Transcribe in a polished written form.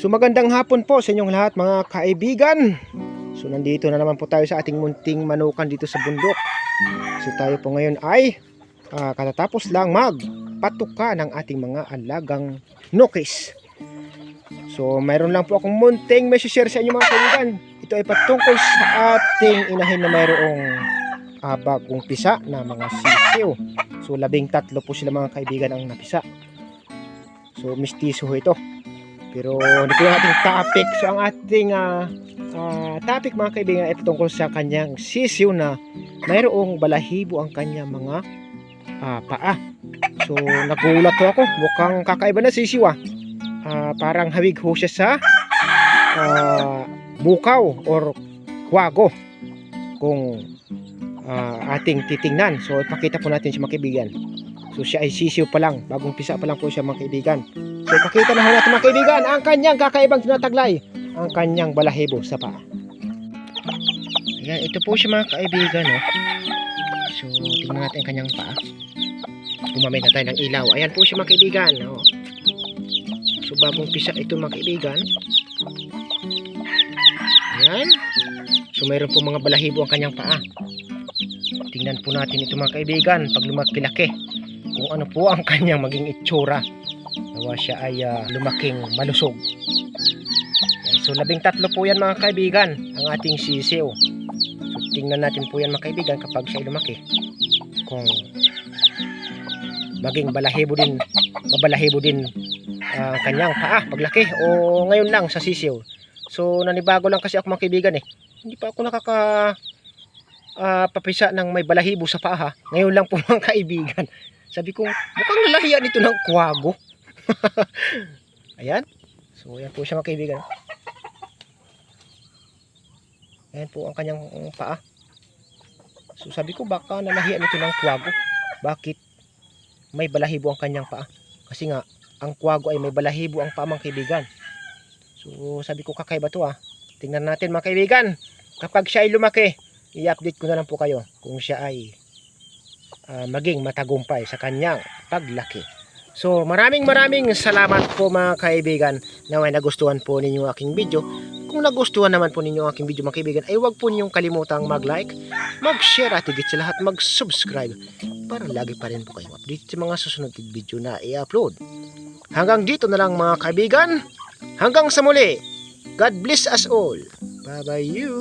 So magandang hapon po sa inyong lahat mga kaibigan. So nandito na naman po tayo sa ating munting manukan dito sa bundok. So tayo po ngayon ay katatapos lang magpatuka ng ating mga alagang nukis. So mayroon lang po akong munting may share sa inyo mga kaibigan. Ito ay patungkol sa ating inahin na mayroong bagong pisa na mga sisiw. So 13 po sila mga kaibigan ang napisa. So mistiso ito. Pero hindi po yung ating topic. So ang ating topic mga kaibigan ay tungkol sa kanyang sisiw na mayroong balahibo ang kanyang mga paa. So nagulat to ako. Mukhang kakaiba na sisiw parang hawig ho siya sa bukaw or kwago kung ating titingnan. So ipakita po natin siya mga kaibigan. So siya ay sisiw pa lang. Bagong pisa pa lang po siya mga kaibigan. So pakita na ho natin mga kaibigan ang kanyang kakaibang tinataglay, ang kanyang balahibo sa paa. Ayan, ito po siya mga kaibigan. So tingnan natin ang kanyang paa. Gumamit na tayo ng ilaw. Ayan po siya mga kaibigan. So bagong pisa ito mga kaibigan. Ayan. So mayroon po mga balahibo ang kanyang paa. Tingnan po natin ito mga kaibigan pag lumaki-laki kung ano po ang kanyang maging itsura. Nawa siya ay lumaking malusog. So 13 po yan mga kaibigan ang ating sisiw. So tingnan natin po yan mga kaibigan kapag siya ay lumaki kung maging mabalahibo din kanyang paa paglaki o ngayon lang sa sisiw. So nanibago lang kasi ako mga kaibigan hindi pa ako papisa ng may balahibo sa paa ngayon lang po mga kaibigan. Sabi ko mukhang lalahiyan ito ng kwago. Ayan. So ayan po siya mga kaibigan. Ayan po ang kanyang paa. So sabi ko baka nalahiyan ito ng kwago. Bakit may balahibo ang kanyang paa? Kasi nga ang kwago ay may balahibo ang paa mga kaibigan. So sabi ko kakaiba to Tingnan natin mga kaibigan. Kapag siya ay lumaki, i-update ko na lang po kayo kung siya ay maging matagumpay sa kanyang paglaki. So maraming salamat po mga kaibigan na may nagustuhan po ninyo aking video. Kung nagustuhan naman po ninyo aking video mga kaibigan ay huwag po ninyong kalimutang mag-like, mag-share at higit sa lahat mag-subscribe para lagi pa rin po kayo update sa mga susunod video na i-upload. Hanggang dito na lang mga kaibigan. Hanggang sa muli. God bless us all. Bye bye you.